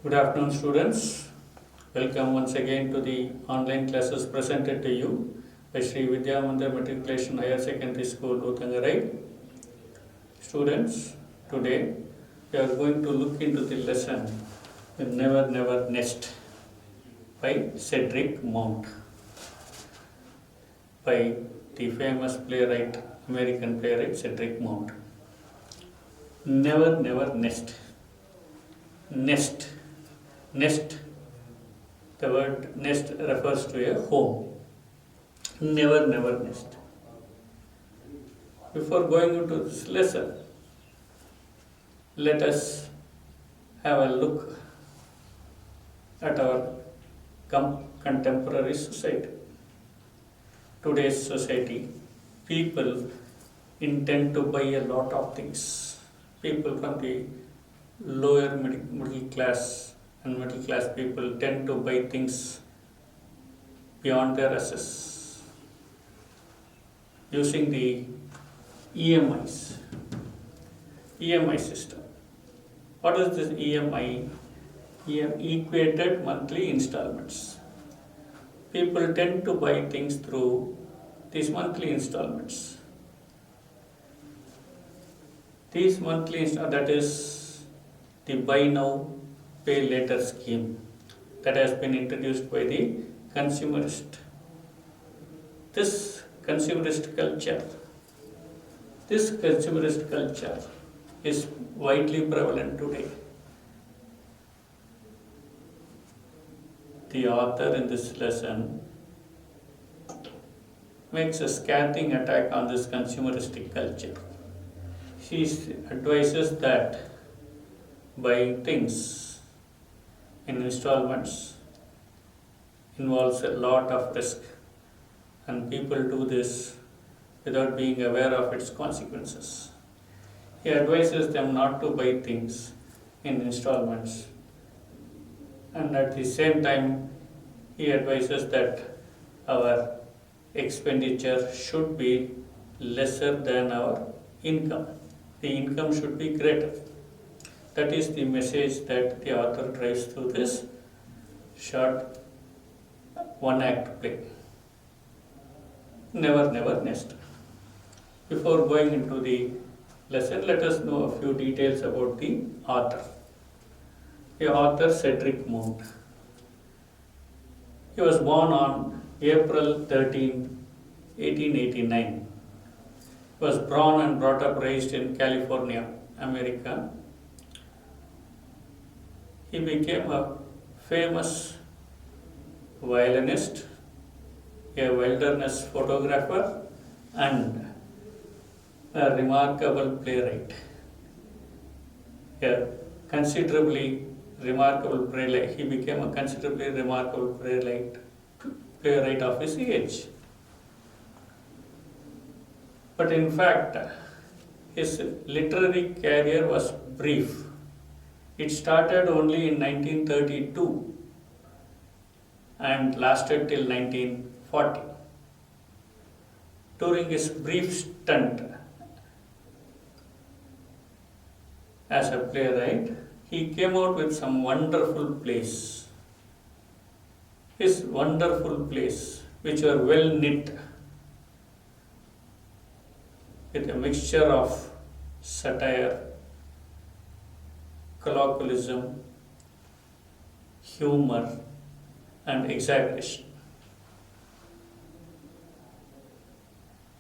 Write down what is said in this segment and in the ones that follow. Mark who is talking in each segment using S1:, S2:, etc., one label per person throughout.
S1: Good afternoon, students. Welcome once again to the online classes presented to you by Sri Vidyamandir Matriculation Higher Secondary School, Uthangarai. Students, today we are going to look into the lesson Never Never Nest by Cedric Mount, by the famous playwright, American playwright Cedric Mount. Never Never Nest. Nest. Nest. The word nest refers to a home. Never, never nest. Before going into this lesson, let us have a look at our contemporary society. Today's society, people intend to buy a lot of things. People from the lower middle class and middle class people tend to buy things beyond their assets using the EMIs, EMI system. What is this EMI? Equated monthly installments. People tend to buy things through these monthly installments. These monthly that is the buy now, pay later scheme that has been introduced by the consumerist. This consumerist culture is widely prevalent today. The author in this lesson makes a scathing attack on this consumeristic culture. She advises that buying things in installments involves a lot of risk, and people do this without being aware of its consequences. He advises them not to buy things in installments, and at the same time he advises that our expenditure should be lesser than our income. The income should be greater. That is the message that the author drives through this short one-act play. Never, never nest. Before going into the lesson, let us know a few details about the author. The author Cedric Mount. He was born on April 13, 1889. He was born and brought up, raised in California, America. He became a famous violinist, a wilderness photographer, and a remarkable playwright. A considerably remarkable playwright. He became a considerably remarkable playwright of his age. But in fact, his literary career was brief. It started only in 1932 and lasted till 1940. During his brief stint as a playwright, he came out with some wonderful plays. His wonderful plays, which were well knit with a mixture of satire, colloquialism, humor, and exaggeration.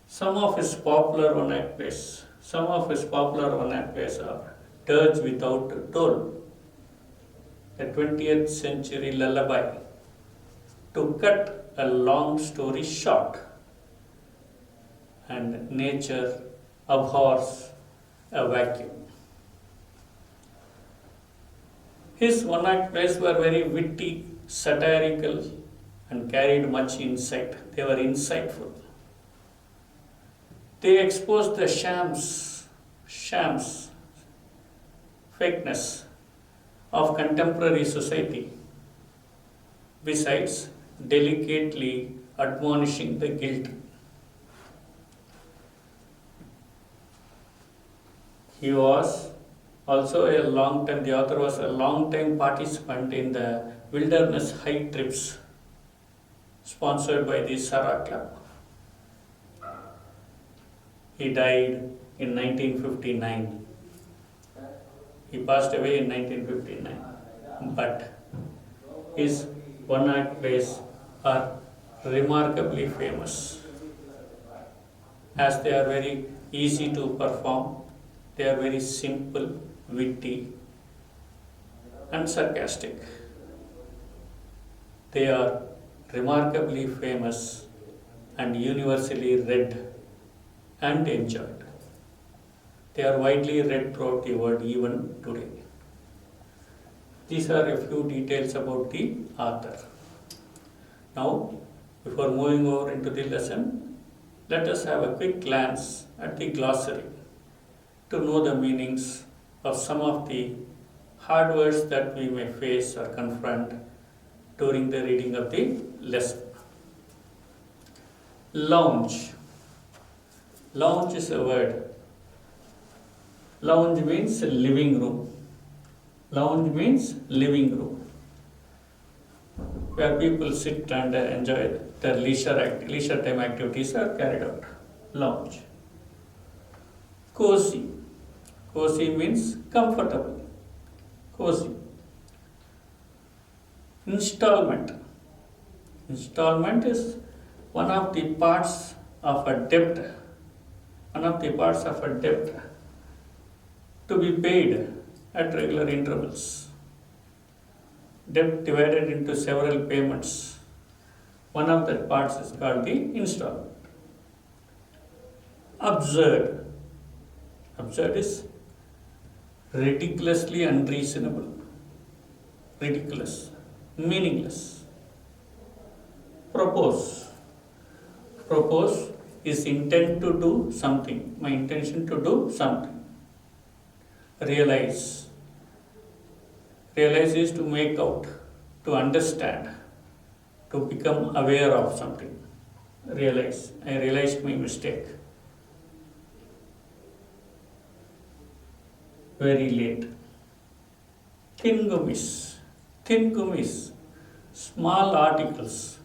S1: Some of his popular one-act plays are Dirge Without Toll, a 20th century lullaby, To Cut a Long Story Short, and Nature Abhors a Vacuum. His one-act plays were very witty, satirical, and carried much insight. They were insightful. They exposed the shams, fakeness of contemporary society, besides delicately admonishing the guilty. He was Also, the author was a long-time participant in the wilderness hike trips sponsored by the Sarah Club. He died in 1959. He passed away in 1959. But his one-act plays are remarkably famous as they are very easy to perform, they are very simple, witty, and sarcastic. They are remarkably famous and universally read and enjoyed. They are widely read throughout the world even today. These are a few details about the author. Now, before moving over into the lesson, let us have a quick glance at the glossary to know the meanings of some of the hard words that we may face or confront during the reading of the lesson. Lounge. Lounge is a word. Lounge means living room. Lounge means living room, where people sit and enjoy their leisure time activities are carried out. Lounge. Cozy. Cozy means comfortable. Cozy. Installment. Installment is one of the parts of a debt. One of the parts of a debt to be paid at regular intervals. Debt divided into several payments. One of the parts is called the installment. Absurd. Absurd is ridiculously unreasonable. Ridiculous. Meaningless. Propose. Propose is intent to do something. My intention to do something. Realize. Realize is to make out, to understand, to become aware of something. Realize. I realized my mistake. Very late. Thin gummies. Thin gummies. Small articles.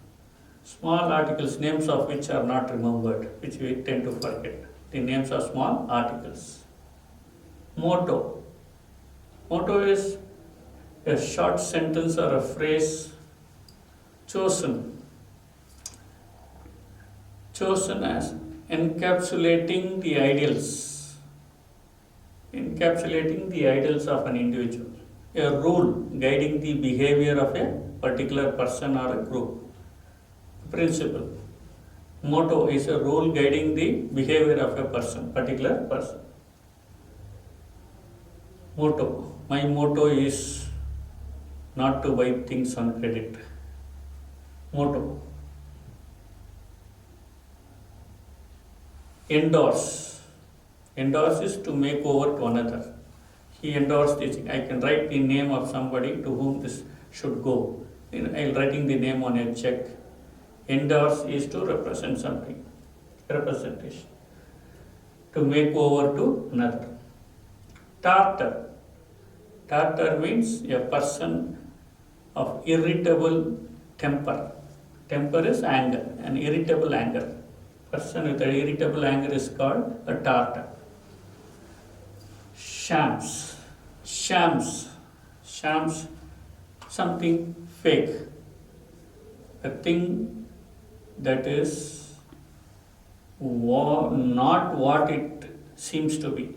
S1: Small articles, names of which are not remembered, which we tend to forget. The names of small articles. Motto. Motto is a short sentence or a phrase chosen as encapsulating the ideals of an individual, a rule guiding the behavior of a particular person or a group. Principle. Motto is a rule guiding the behavior of a particular person. Motto. My motto is not to buy things on credit. Motto. Endorse. Endorse is to make over to another. He endorsed this. I can write the name of somebody to whom this should go. I'll writing the name on a check. Endorse is to represent something. Representation. To make over to another. Tartar. Tartar means a person of irritable temper. Temper is anger, an irritable anger. Person with an irritable anger is called a tartar. Shams. Shams. Shams, something fake. A thing that is not what it seems to be.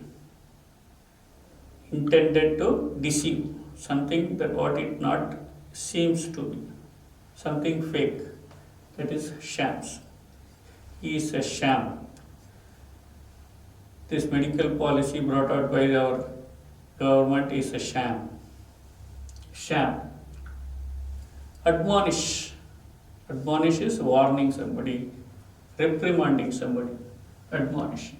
S1: Intended to deceive. Something that what it not seems to be. Something fake. That is shams. He is a sham. This medical policy brought out by our government is a sham. Sham. Admonish. Admonish is warning somebody, reprimanding somebody. Admonish.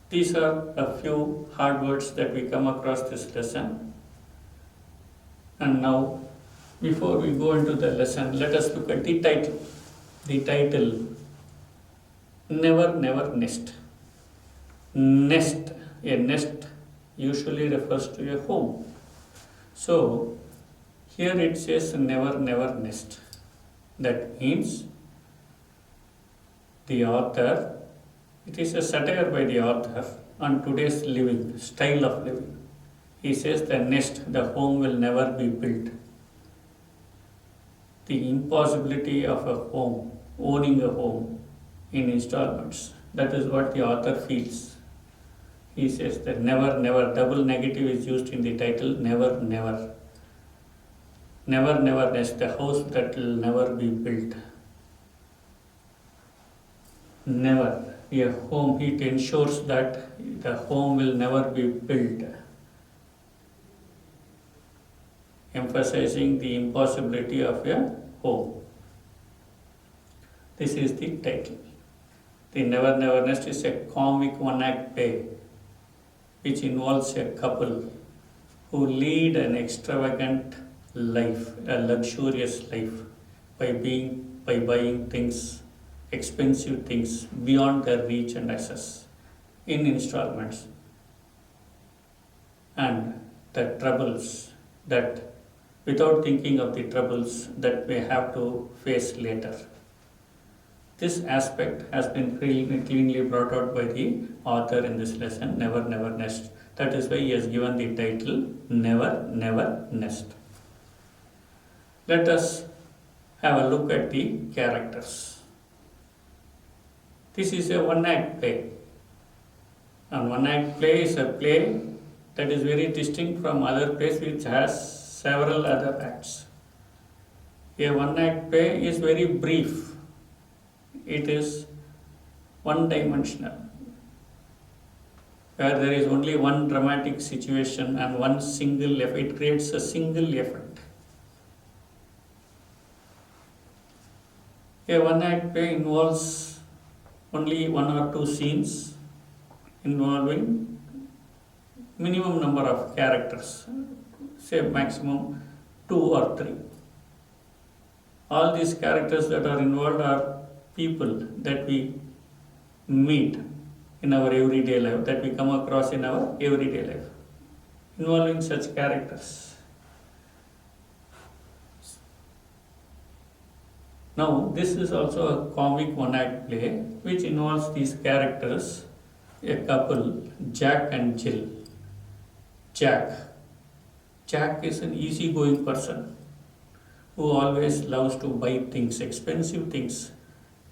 S1: These are a few hard words that we come across this lesson. And now, before we go into the lesson, let us look at the title. The title, Never Never Nest. nest. A nest usually refers to a home. So here it says never, never nest. That means the author, it is a satire by the author on today's living, style of living. He says the nest, the home will never be built. The impossibility of a home, owning a home in installments. That is what the author feels. He says that never, never, double negative is used in the title, never, never. Never, never nest, the house that will never be built. Never. A home, it ensures that the home will never be built. Emphasizing the impossibility of a home. This is the title. The Never Never Nest is a comic one-act play which involves a couple who lead an extravagant life, a luxurious life, by buying things, expensive things beyond their reach and access in installments, and the troubles that, without thinking of the troubles that may have to face later. This aspect has been cleanly brought out by the author in this lesson, Never Never Nest. That is why he has given the title Never Never Nest. Let us have a look at the characters. This is a one-act play. And one-act play is a play that is very distinct from other plays which has several other acts. A one-act play is very brief. It is one-dimensional, where there is only one dramatic situation and one single effect. It creates a single effect. A one-act play involves only one or two scenes involving minimum number of characters, say maximum 2 or 3. All these characters that are involved are people that we meet in our everyday life, that we come across in our everyday life, involving such characters. Now, this is also a comic one-act play which involves these characters, a couple, Jack and Jill. Jack is an easygoing person who always loves to buy things, expensive things,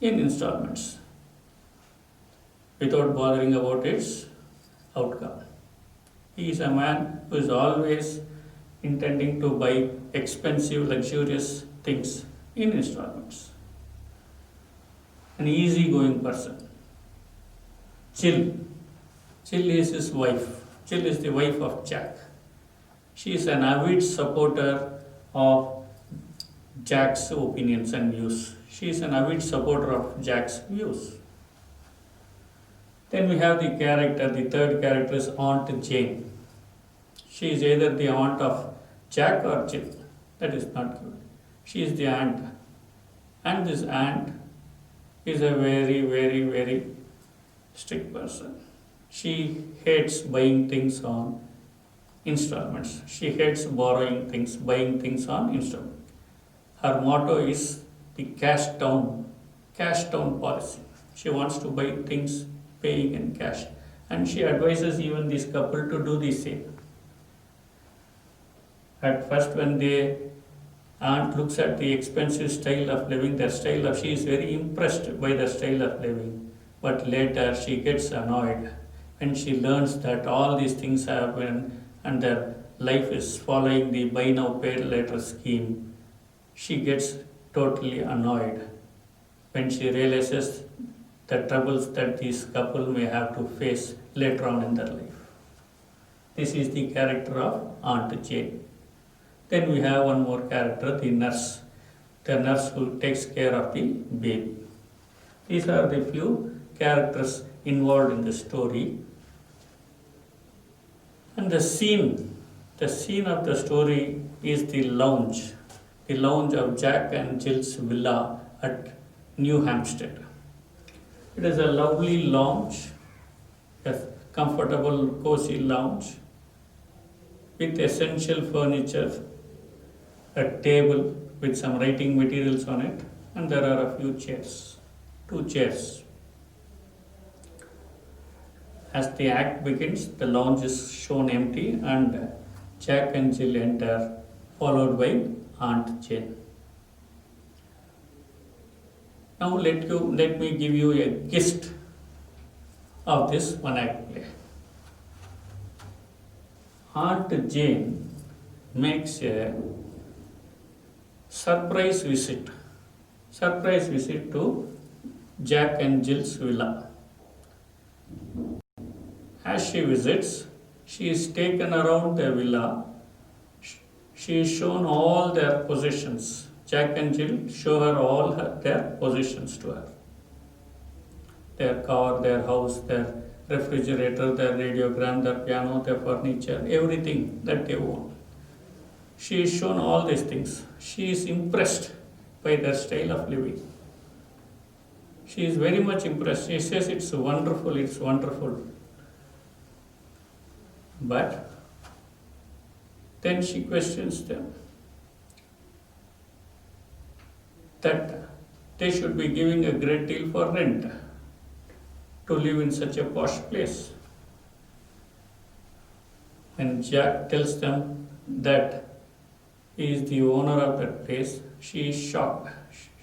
S1: in installments without bothering about its outcome. He is a man who is always intending to buy expensive, luxurious things in installments. An easygoing person. Jill is his wife. Jill is the wife of Jack. She is an avid supporter of Jack's opinions and views. She is an avid supporter of Jack's views. Then we have the third character is Aunt Jane. She is either the aunt of Jack or Jill. That is not good. She is the aunt. And this aunt is a very, very, very strict person. She hates buying things on installments. She hates borrowing things, buying things on installments. Her motto is the cash down policy. She wants to buy things paying in cash, and she advises even this couple to do the same. At first, when the aunt looks at the expensive style of living, she is very impressed by the style of living. But later she gets annoyed when she learns that all these things happen and their life is following the buy now pay later scheme. She gets totally annoyed when she realizes the troubles that this couple may have to face later on in their life. This is the character of Aunt Jane. Then we have one more character, the nurse who takes care of the baby. These are the few characters involved in the story. And the scene of the story is the lounge of Jack and Jill's villa at New Hampstead. It is a lovely lounge, a comfortable, cozy lounge with essential furniture, a table with some writing materials on it, and there are a few chairs, two chairs. As the act begins, the lounge is shown empty and Jack and Jill enter, followed by Aunt Jane. Now let me give you a gist of this one act play. Aunt Jane makes a surprise visit to Jack and Jill's villa. As she visits, she is taken around the villa. She is shown all their possessions. Jack and Jill show her all their possessions to her. Their car, their house, their refrigerator, their radiogram, their piano, their furniture, everything that they own. She is shown all these things. She is impressed by their style of living. She is very much impressed. She says it's wonderful, it's wonderful. But then she questions them that they should be giving a great deal for rent to live in such a posh place. When Jack tells them that he is the owner of that place, she is shocked.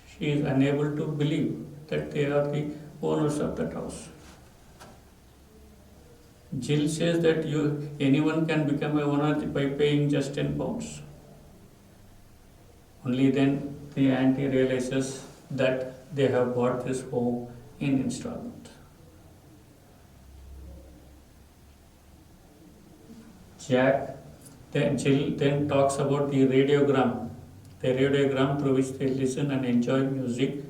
S1: She is unable to believe that they are the owners of that house. Jill says that anyone can become a owner by paying just 10 pounds. Only then the auntie realizes that they have bought this home in installment. Jill then talks about the radiogram through which they listen and enjoy music,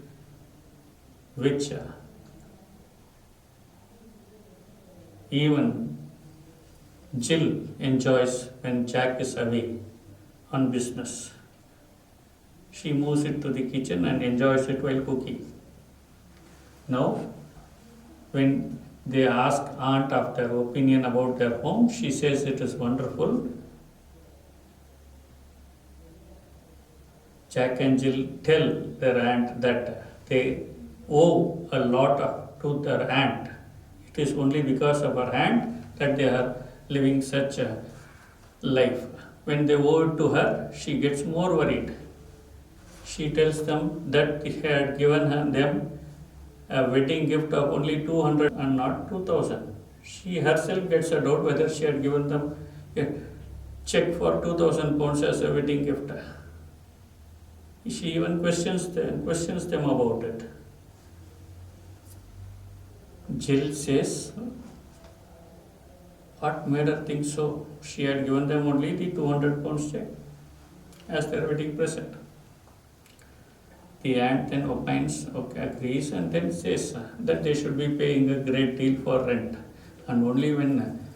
S1: which even Jill enjoys when Jack is away on business. She moves it to the kitchen and enjoys it while cooking. Now, when they ask aunt of their opinion about their home, she says it is wonderful. Jack and Jill tell their aunt that they owe a lot to their aunt. It is only because of her aunt that they are living such a life. When they owe it to her, she gets more worried. She tells them that he had given them a wedding gift of only 200 and not 2000. She herself gets a doubt whether she had given them a check for 2000 pounds as a wedding gift. She even questions them about it. Jill says, what made her think so? She had given them only the 200 pounds check as their wedding present. The aunt then opines, agrees, and then says that they should be paying a great deal for rent. And only when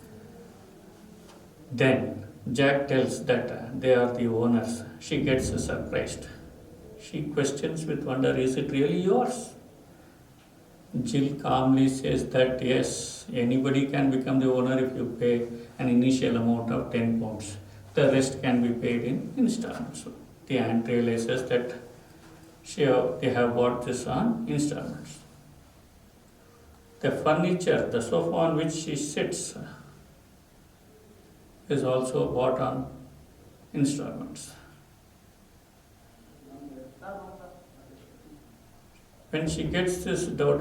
S1: then Jack tells that they are the owners, she gets surprised. She questions with wonder, is it really yours? Jill calmly says that yes, anybody can become the owner if you pay an initial amount of 10 pounds. The rest can be paid in installments. So the aunt realizes that they have bought this on installments. The furniture, the sofa on which she sits, is also bought on installments. When she gets this doubt,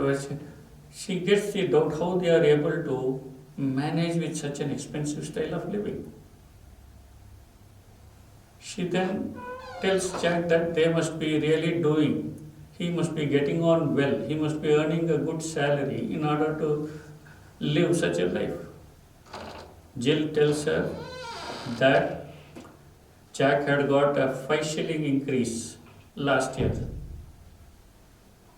S1: she gets the doubt how they are able to manage with such an expensive style of living. She then tells Jack that they must be really doing, he must be getting on well, he must be earning a good salary in order to live such a life. Jill tells her that Jack had got a 5 shilling increase last year.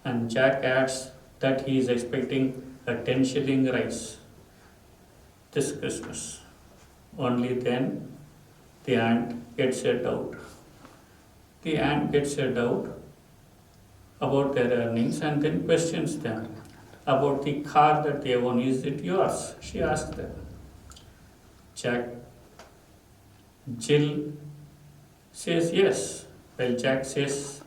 S1: And Jack adds that he is expecting a 10 shilling rise this Christmas. Only then the aunt gets a doubt. The aunt gets a doubt about their earnings and then questions them about the car that they own. Is it yours? She asked them. Jack Jill says yes. Well, Jack says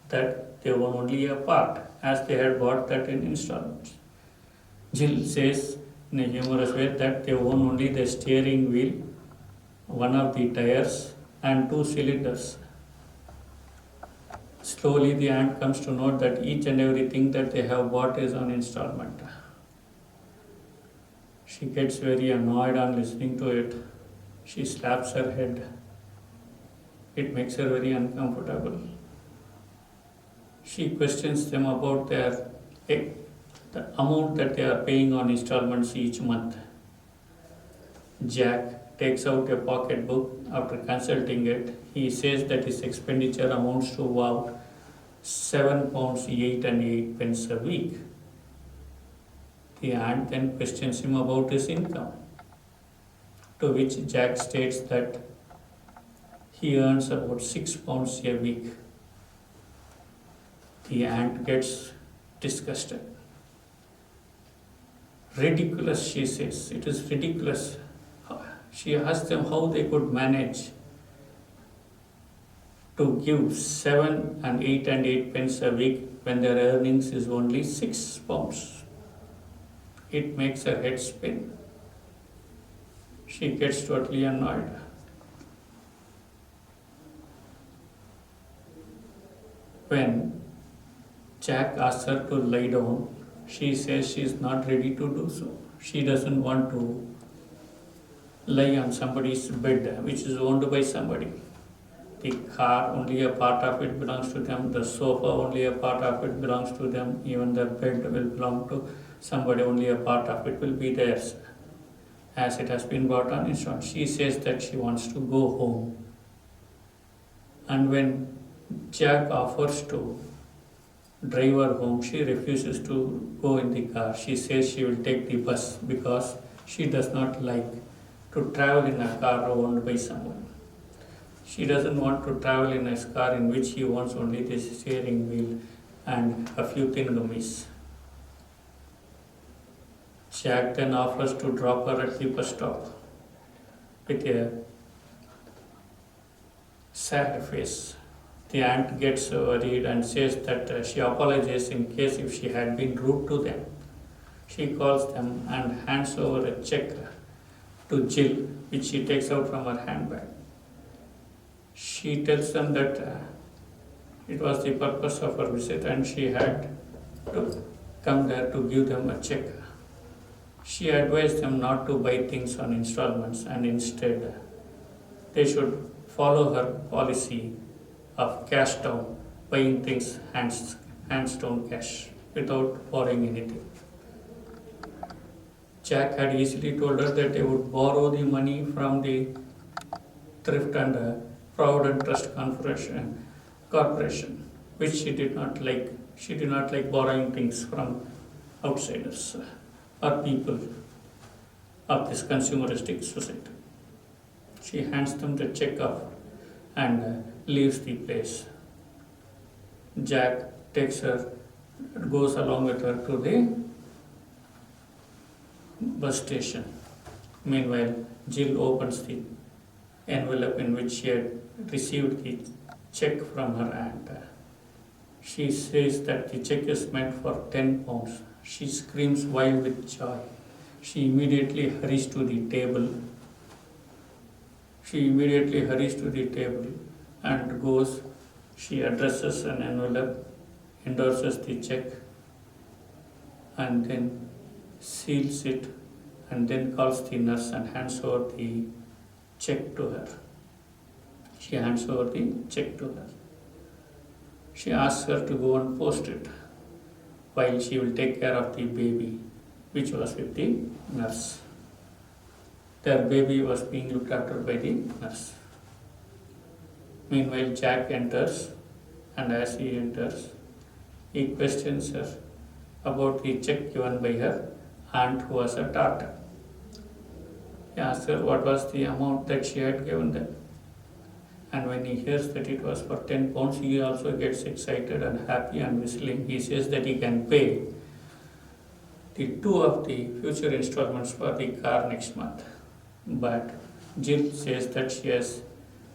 S1: that they own only a part, as they had bought that in installments. Jill says in a humorous way that they own only the steering wheel, one of the tires, and two cylinders. Slowly, the aunt comes to note that each and everything that they have bought is on installment. She gets very annoyed on listening to it. She slaps her head. It makes her very uncomfortable. She questions them about the amount that they are paying on installments each month. Jack takes out a pocketbook. After consulting it, he says that his expenditure amounts to about £7 8 and 8 pence a week. The aunt then questions him about his income, to which Jack states that he earns about £6 a week. The aunt gets disgusted. Ridiculous, she says. It is ridiculous. She asks them how they could manage to give 7 and 8 and 8 pence a week when their earnings is only £6. It makes her head spin. She gets totally annoyed. When Jack asks her to lie down, she says she is not ready to do so. She doesn't want to lie on somebody's bed which is owned by somebody. The car, only a part of it belongs to them. The sofa, only a part of it belongs to them. Even the bed will belong to somebody, only a part of it will be theirs, as it has been bought on installment. She says that she wants to go home. And when Jack offers to drive her home, she refuses to go in the car. She says she will take the bus because she does not like to travel in a car owned by someone. She doesn't want to travel in a car in which he owns only the steering wheel and a few thin gummies. Jack then offers to drop her at the bus stop with a sad face. The aunt gets worried and says that she apologizes in case if she had been rude to them. She calls them and hands over a check to Jill, which she takes out from her handbag. She tells them that it was the purpose of her visit and she had to come there to give them a check. She advised them not to buy things on installments and instead they should follow her policy of cash down, buying things hands down cash without borrowing anything. Jack had easily told her that they would borrow the money from the Thrift and Provident Trust Corporation, which she did not like. She did not like borrowing things from outsiders or people of this consumeristic society. She hands them the check off and leaves the place. Jack takes her, goes along with her to the bus station. Meanwhile, Jill opens the envelope in which she had received the check from her aunt. She says that the check is meant for £10. She screams wild with joy. She immediately hurries to the table. And goes. She addresses an envelope, endorses the check, and then seals it, and then calls the nurse and hands over the check to her. She hands over the check to her. She asks her to go and post it while she will take care of the baby, which was with the nurse. Their baby was being looked after by the nurse. Meanwhile, Jack enters, and as he enters, he questions her about the check given by her aunt, who was a Tartar. He asks her what was the amount that she had given them. And when he hears that it was for £10, he also gets excited and happy and whistling. He says that he can pay the two of the future installments for the car next month. But Jill says that she has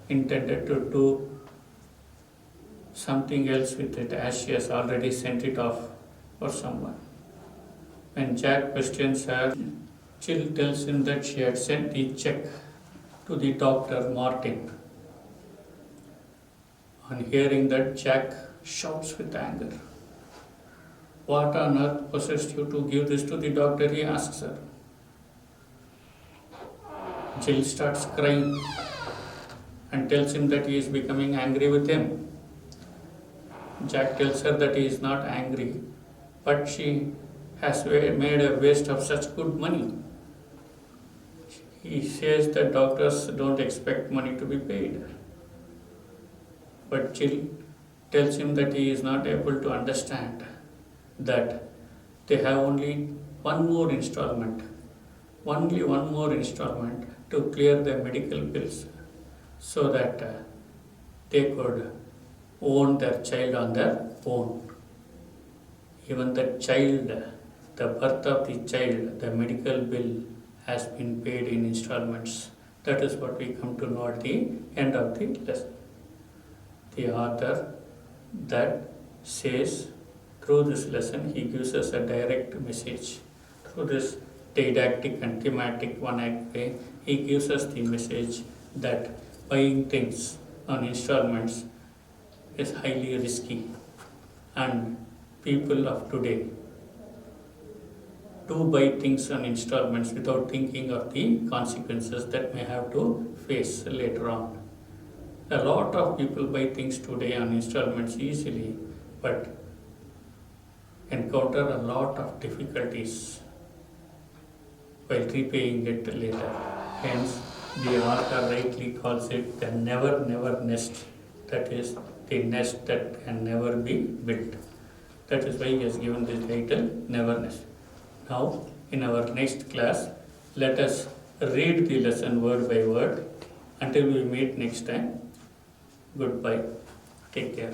S1: intended to do something else with it, as she has already sent it off for someone. When Jack questions her, Jill tells him that she had sent the check to the doctor Martin. On hearing that, Jack shouts with anger. What on earth possessed you to give this to the doctor? He asks her. Jill starts crying and tells him that he is becoming angry with him. Jack tells her that he is not angry, but she has made a waste of such good money. He says that doctors don't expect money to be paid. But Jill tells him that he is not able to understand that they have only one more installment to clear their medical bills so that they could own their child on their own. Even the child, the birth of the child, the medical bill has been paid in installments. That is what we come to know at the end of the lesson. The author that says through this lesson, he gives us a direct message. Through this didactic and thematic one-act way, he gives us the message that buying things on installments is highly risky, and people of today do buy things on installments without thinking of the consequences that may have to face later on. A lot of people buy things today on installments easily, but encounter a lot of difficulties while repaying it later. Hence, the author rightly calls it the never nest, that is, the nest that can never be built. That is why he has given this title, Never Nest. Now, in our next class, let us read the lesson word by word. Until we meet next time, goodbye. Take care.